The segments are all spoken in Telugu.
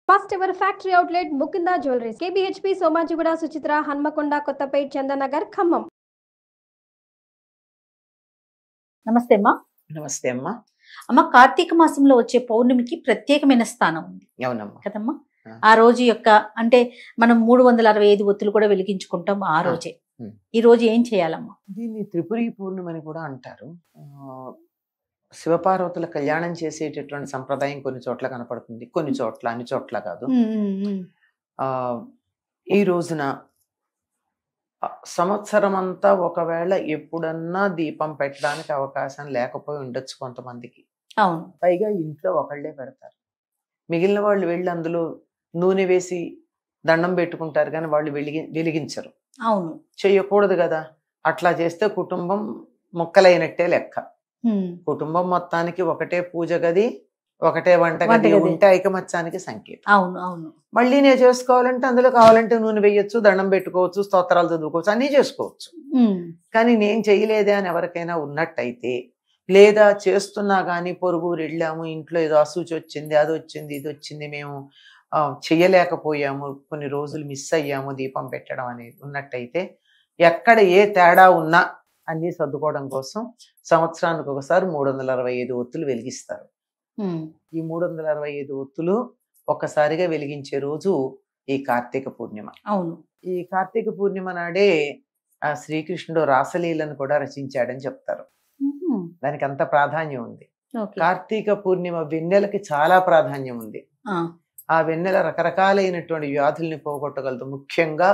First ever factory outlet Mukinda Jewelries, KBHP, Somajiguda, Suchitra, Hanmakonda, Kottapet, Chandanagar, Khammam. నమస్తే అమ్మా. నమస్తే అమ్మా. అమ్మ, కార్తీక మాసంలో వచ్చే పౌర్ణమికి ప్రత్యేకమైన స్థానం ఉంది అవునమ్మా కదమ్మా. ఆ రోజు యొక్క అంటే మనం 365 ఒత్తులు కూడా వెలిగించుకుంటాం ఆ రోజే. ఈ రోజు ఏం చేయాలమ్మా? దీన్ని త్రిపురి పూర్ణిమని కూడా అంటారు. శివపార్వతుల కళ్యాణం చేసేటటువంటి సంప్రదాయం కొన్ని చోట్ల కనపడుతుంది, కొన్ని చోట్ల, అన్ని చోట్ల కాదు. ఈ రోజున సంవత్సరం అంతా ఒకవేళ ఎప్పుడన్నా దీపం పెట్టడానికి అవకాశం లేకపోయి ఉండొచ్చు కొంతమందికి. అవును. పైగా ఇంట్లో ఒకళ్ళే పెడతారు, మిగిలిన వాళ్ళు వెళ్ళి అందులో నూనె వేసి దండం పెట్టుకుంటారు కానీ వాళ్ళు వెలిగించరు. అవును, చెయ్యకూడదు కదా. అట్లా చేస్తే కుటుంబం ముక్కలైనట్టే లెక్క. కుటుంబం మొత్తానికి ఒకటే పూజ గది, ఒకటే వంటగది ఉంటే ఐకమత్యానికి సంకేతం. అవును అవును. మళ్ళీ నేను చేసుకోవాలంటే అందులో కావాలంటే నూనె వేయొచ్చు, దండం పెట్టుకోవచ్చు, స్తోత్రాలు చదువుకోవచ్చు, అన్నీ చేసుకోవచ్చు. కానీ నేను చేయలేదే అని ఎవరికైనా ఉన్నట్టయితే, లేదా చేస్తున్నా కానీ పొరుగురు వెళ్ళాము, ఇంట్లో ఏదో అసూచి వచ్చింది, అది వచ్చింది, ఇది వచ్చింది, మేము చెయ్యలేకపోయాము, కొన్ని రోజులు మిస్ అయ్యాము దీపం పెట్టడం అనేది ఉన్నట్టయితే, ఎక్కడ ఏ తేడా ఉన్నా అన్నీ సర్దుకోవడం కోసం సంవత్సరానికి ఒకసారి 365 ఒత్తులు వెలిగిస్తారు. ఈ 365 ఒత్తులు ఒక్కసారిగా వెలిగించే రోజు ఈ కార్తీక పూర్ణిమ. అవును. ఈ కార్తీక పూర్ణిమ నాడే ఆ శ్రీకృష్ణుడు రాసలీలను కూడా రచించాడని చెప్తారు. దానికి అంత ప్రాధాన్యం ఉంది. కార్తీక పూర్ణిమ వెన్నెలకి చాలా ప్రాధాన్యం ఉంది. ఆ వెన్నెల రకరకాలైనటువంటి వ్యాధుల్ని పోగొట్టగలదు, ముఖ్యంగా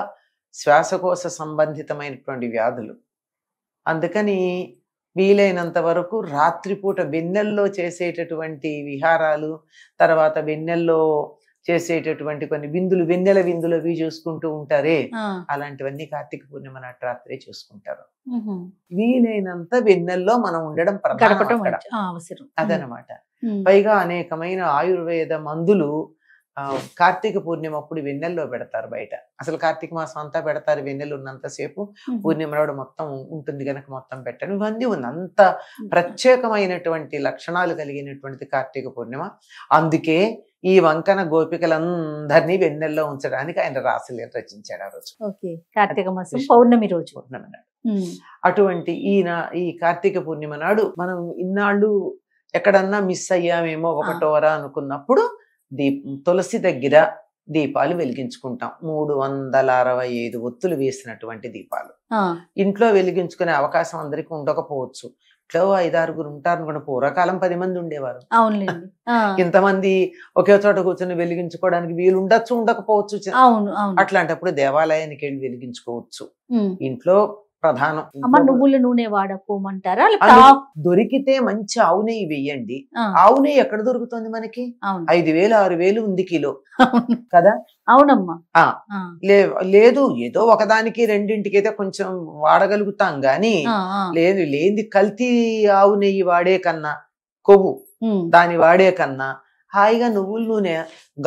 శ్వాసకోశ సంబంధితమైనటువంటి వ్యాధులు. అందుకని వీలైనంత వరకు రాత్రిపూట వెన్నెల్లో చేసేటటువంటి విహారాలు, తర్వాత వెన్నెల్లో చేసేటటువంటి కొన్ని విందులు, వెన్నెల విందులు అవి చూసుకుంటూ ఉంటారే, అలాంటివన్నీ కార్తీక పూర్ణిమ నాటి రాత్రే చూసుకుంటారు. వీలైనంత వెన్నెల్లో మనం ఉండడం అవసరం అదనమాట. పైగా అనేకమైన ఆయుర్వేద మందులు కార్తీక పూర్ణిమ అప్పుడు వెన్నెల్లో పెడతారు బయట. అసలు కార్తీక మాసం అంతా పెడతారు, వెన్నెలు ఉన్నంతసేపు. పూర్ణిమ నాడు మొత్తం ఉంటుంది కనుక మొత్తం పెట్టడం, ఇవన్నీ ఉంది. అంత ప్రత్యేకమైనటువంటి లక్షణాలు కలిగినటువంటిది కార్తీక పూర్ణిమ. అందుకే ఈ వంకన గోపికలందరినీ వెన్నెల్లో ఉంచడానికి ఆయన రాసలీల రచించాడు ఆ రోజు. కార్తీక మాసం పౌర్ణమి రోజు. పౌర్ణమి నాడు అటువంటి ఈ కార్తీక పూర్ణిమ నాడు మనం ఇన్నాళ్ళు ఎక్కడన్నా మిస్ అయ్యామేమో ఒకటోరా అనుకున్నప్పుడు తులసి దగ్గర దీపాలు వెలిగించుకుంటాం. 365 ఒత్తులు వేసినటువంటి దీపాలు. ఇంట్లో వెలిగించుకునే అవకాశం అందరికీ ఉండకపోవచ్చు. ఇట్లా 5-6 ఉంటారు అనుకోండి. పూర్వకాలం 10 మంది ఉండేవారు. ఇంతమంది ఒకే చోట కూర్చొని వెలిగించుకోవడానికి వీలు ఉండొచ్చు, ఉండకపోవచ్చు. అట్లాంటప్పుడు దేవాలయానికి వెళ్ళి వెలిగించుకోవచ్చు. ఇంట్లో ప్రధానం. నువ్వుల నూనె వాడకోమంటారా? దొరికితే మంచి ఆవు నెయ్యి వెయ్యండి. ఆవు నెయ్యి ఎక్కడ దొరుకుతుంది మనకి? 5,000-6,000 ఉంది కిలో కదా. అవునమ్మా. లేదు, ఏదో ఒకదానికి రెండింటికి అయితే కొంచెం వాడగలుగుతాం గాని, లేని కల్తీ ఆవు నెయ్యి వాడే కన్నా, కొవ్వు దాని వాడే కన్నా హాయిగా నువ్వుల నూనె,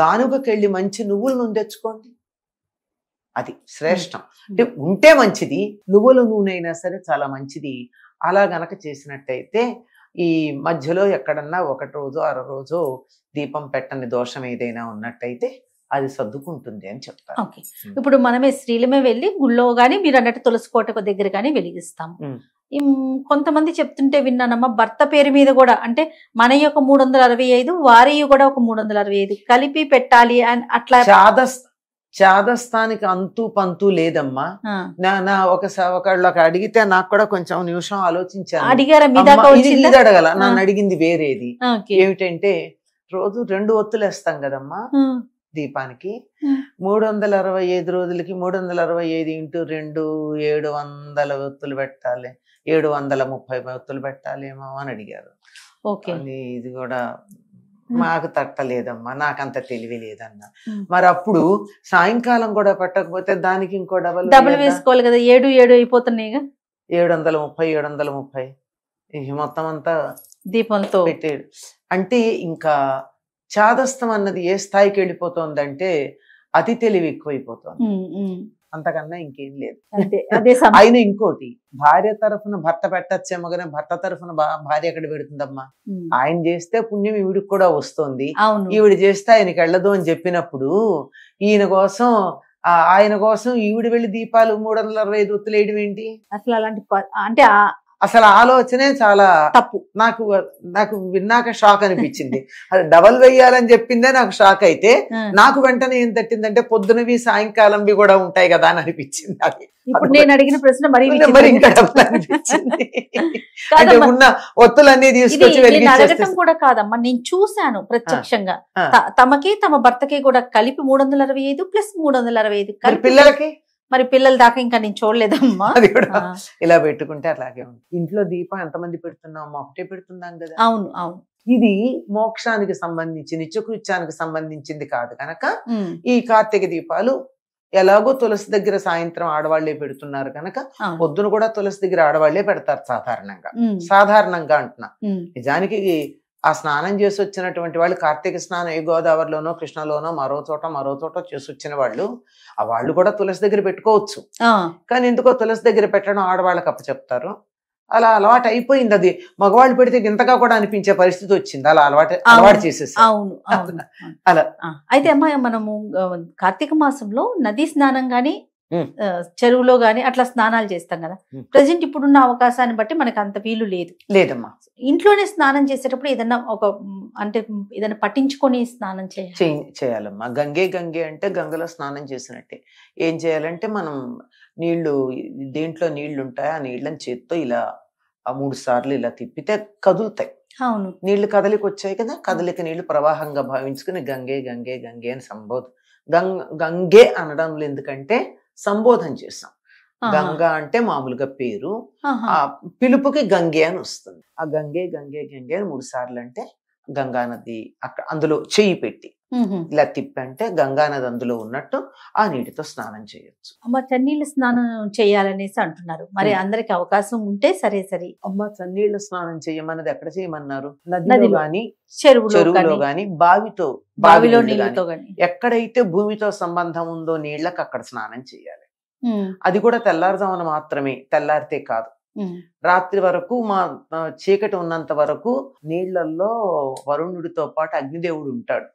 గానుగకెళ్ళి మంచి నువ్వుల నూనె తెచ్చుకోండి, అది శ్రేష్టం. అంటే ఉంటే మంచిది, నువ్వుల నూనె అయినా సరే చాలా మంచిది. అలా గనక చేసినట్టయితే ఈ మధ్యలో ఎక్కడన్నా 1 రోజు 6 రోజు దీపం పెట్టని దోషం ఏదైనా ఉన్నట్టయితే అది సర్దుకుంటుంది అని చెప్తారు. ఇప్పుడు మనమే స్త్రీలమే వెళ్ళి గుళ్ళో గానీ మీరు అన్నట్టు తులసి కోట దగ్గర కానీ వెలిగిస్తాం. కొంతమంది చెప్తుంటే విన్నానమ్మా, భర్త పేరు మీద కూడా, అంటే మన యొక్క 365 వారి కూడా ఒక 365 కలిపి పెట్టాలి అని అట్లా. చాదస్తానికి అంతు పంతు లేదమ్మా. నా ఒకళ్ళకి అడిగితే నాకు కూడా కొంచెం నిమిషం ఆలోచించాను. అడగల, నన్ను అడిగింది వేరేది. ఏమిటంటే రోజు 2 ఒత్తులు వేస్తాం కదమ్మా దీపానికి. 365 రోజులకి 365 × 2 700 ఒత్తులు పెట్టాలి, 730 ఒత్తులు పెట్టాలేమో అని అడిగారు. ఇది కూడా మాకు తట్టలేదమ్మా, నాకంత తెలివి లేదన్నా. మరి అప్పుడు సాయంకాలం కూడా పెట్టకపోతే దానికి ఇంకో డబల్ వేసుకోవాలి కదా. 7 అయిపోతున్నాయి. 730 మొత్తం అంతా దీపంతో పెట్టాడు. అంటే ఇంకా చాదస్తం అన్నది ఏ స్థాయికి వెళ్ళిపోతుందంటే అతి తెలివి ఎక్కువైపోతుంది. అంతకన్నా ఇంకేం లేదు. అంతే, అదే ఆయన ఇంకోటి, భార్య తరఫున భర్త పెట్టచ్చేమో కానీ భర్త తరఫున భార్య ఎక్కడ పెడుతుందమ్మా? ఆయన చేస్తే పుణ్యం ఈవిడికి కూడా వస్తుంది, ఈవిడ చేస్తే ఆయనకి వెళ్ళదు అని చెప్పినప్పుడు ఆయన కోసం ఈవిడ వెళ్ళి దీపాలు 365 ఒత్తులు వేయడం ఏంటి? అసలు అలాంటి అంటే అసలు ఆలోచనే చాలా తప్పు. నాకు విన్నాక షాక్ అనిపించింది. అది డబల్ వేయాలని చెప్పిందే నాకు షాక్ అయితే, నాకు వెంటనే ఏం తట్టిందంటే పొద్దునవి సాయంకాలంవి కూడా ఉంటాయి కదా అని అనిపించింది. అది ఇప్పుడు నేను అడిగిన ప్రశ్న మరి ఇంకా డబల్ అనిపించింది. అంటే ఉన్న ఒత్తులన్నీ తీసుకొచ్చి అడగటం కూడా కాదమ్మా, నేను చూశాను ప్రత్యక్షంగా. తమకి తమ భర్తకి కూడా కలిపి 365 ప్లస్ 365 కలిపి. పిల్లలకి మరి పిల్లల దాకా ఇంకా నేను చూడలేదమ్మా. అది కూడా ఇలా పెట్టుకుంటే అట్లాగే ఉంది. ఇంట్లో దీపం ఎంతమంది పెడుతున్నాం? ఒకటే పెడుతున్నాం కదా. అవును అవును. ఇది మోక్షానికి సంబంధించి నిత్యకృత్యానికి సంబంధించింది కాదు కనుక ఈ కార్తీక దీపాలు ఎలాగో తులసి దగ్గర సాయంత్రం ఆడవాళ్లే పెడుతున్నారు కనుక పొద్దున కూడా తులసి దగ్గర ఆడవాళ్లే పెడతారు సాధారణంగా అంటున్నా. నిజానికి ఆ స్నానం చేసి వచ్చినటువంటి వాళ్ళు కార్తీక స్నానం ఏ గోదావరిలోనో కృష్ణలోనో మరో చోట చేసి వచ్చిన వాళ్ళు ఆ వాళ్ళు కూడా తులసి దగ్గర పెట్టుకోవచ్చు. కానీ ఎందుకో తులసి దగ్గర పెట్టడం ఆడవాళ్ళకి అప్పచెప్తారు. అలా అలవాటు అయిపోయింది. అది మగవాళ్ళు పెడితే ఇంతగా కూడా అనిపించే పరిస్థితి వచ్చింది. అలా అలవాటు చేసేసారు. అవును అవును. అలా అయితే అమ్మా, మనము కార్తీక మాసంలో నదీ స్నానం గాని చెరువులో గాని అట్లా స్నానాలు చేస్తాం కదా. ప్రజెంట్ ఇప్పుడున్న అవకాశాన్ని బట్టి మనకు అంత వీలు లేదమ్మా. ఇంట్లోనే స్నానం చేసేటప్పుడు ఏదన్నా ఏదైనా పట్టించుకొని స్నానం చేయాలమ్మా. గంగే అంటే గంగలో స్నానం చేసినట్టే. ఏం చేయాలంటే మనం దేంట్లో నీళ్లు ఉంటాయి, ఆ నీళ్ళని చేత్తో ఇలా 3 సార్లు ఇలా తిప్పితే కదులుతాయి. అవును, నీళ్లు కదలికి వచ్చాయి కదా. కదలిక నీళ్లు ప్రవాహంగా భావించుకుని గంగే అని గంగే అనడంలో ఎందుకంటే సంబోధన చేసాం. గంగా అంటే మామూలుగా పేరు, ఆ పిలుపుకి గంగే అని వస్తుంది. ఆ గంగే అని 3 సార్లు అంటే గంగా నది అక్కడ అందులో చెయ్యి పెట్టి ఇలా తిప్పంటే గంగా నది అందులో ఉన్నట్టు ఆ నీటితో స్నానం చేయొచ్చు. అమ్మ, చన్నీళ్ళ స్నానం చేయాలనేసి అంటున్నారు. మరి అందరికి అవకాశం ఉంటే సరే. అమ్మ, చన్నీళ్ళ స్నానం చేయమన్నది ఎక్కడ చేయమన్నారు? నదిలో గాని చెరువులో గాని బావిలో నీళ్ళతో గాని ఎక్కడైతే భూమితో సంబంధం ఉందో నీళ్ళకి అక్కడ స్నానం చేయాలి. అది కూడా తెల్లారుజామున మాత్రమే, తెల్లారితే కాదు. రాత్రి వరకు చీకటి ఉన్నంత వరకు నీళ్లలో వరుణుడితో పాటు అగ్నిదేవుడు ఉంటాడు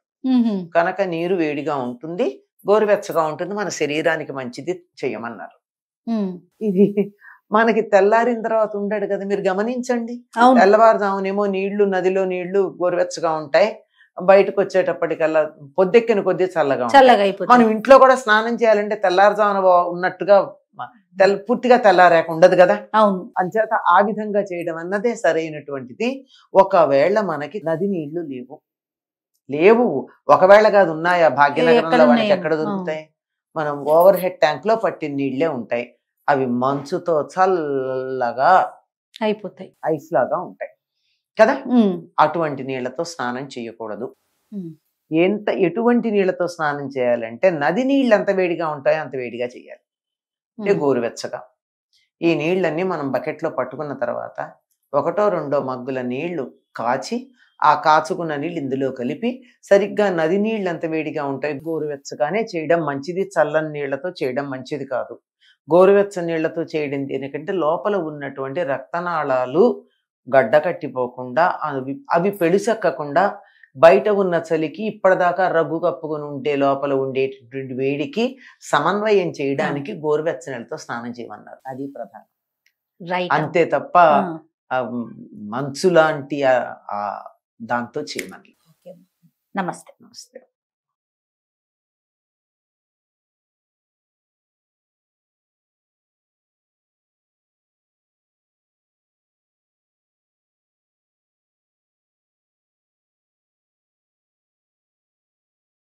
కనుక నీరు వేడిగా ఉంటుంది, గోరువెచ్చగా ఉంటుంది, మన శరీరానికి మంచిది చేయమన్నారు. ఇది మనకి తెల్లారిన తర్వాత ఉండడు కదా. మీరు గమనించండి, తెల్లవారుజామునేమో నదిలో నీళ్లు గోరువెచ్చగా ఉంటాయి, బయటకు వచ్చేటప్పటికల్లా పొద్దెక్కిన కొద్దీ చల్లగా అయిపోతుంది. మనం ఇంట్లో కూడా స్నానం చేయాలంటే తెల్లారుజామున ఉన్నట్టుగా పూర్తిగా తెల్లారాక ఉండదు కదా. అవును, అంచేత ఆ విధంగా చేయడం అన్నదే సరైనటువంటిది. ఒకవేళ మనకి నది నీళ్లు లేవు, ఒకవేళ కాదు ఉన్నాయా, భాగ్యనగరంలో వాళ్ళకి ఎక్కడ దొరుకుతాయి? మనం ఓవర్ హెడ్ ట్యాంక్ లో పట్టిన నీళ్లే ఉంటాయి. అవి మంచుతో చల్లగా అయిపోతాయి, ఐస్ లాగా ఉంటాయి కదా. అటువంటి నీళ్లతో స్నానం చేయకూడదు. ఎటువంటి నీళ్లతో స్నానం చేయాలంటే నది నీళ్ళు ఎంత వేడిగా ఉంటాయో అంత వేడిగా చేయాలి, అంటే గోరువెచ్చగా. ఈ నీళ్ళన్నీ మనం బకెట్లో పట్టుకున్న తర్వాత 1-2 మగ్గుల నీళ్లు కాచి ఆ కాచుకున్న నీళ్ళు ఇందులో కలిపి సరిగ్గా నది నీళ్ళు ఎంత వేడిగా ఉంటాయి గోరువెచ్చగానే చేయడం మంచిది. చల్లని నీళ్లతో చేయడం మంచిది కాదు. గోరువెచ్చని నీళ్లతో చేయడం ఎందుకంటే లోపల ఉన్నటువంటి రక్తనాళాలు గడ్డ కట్టిపోకుండా అవి పెడుసెక్కకుండా బయట ఉన్న చలికి ఇప్పటిదాకా రగ్గు కప్పుకొని ఉంటే లోపల ఉండేటటువంటి వేడికి సమన్వయం చేయడానికి గోరువెచ్చని నీళ్ళతో స్నానం చేయమన్నారు. అది ప్రధానం. అంతే తప్ప మంచు లాంటి దాంతో చేయమని. నమస్తే.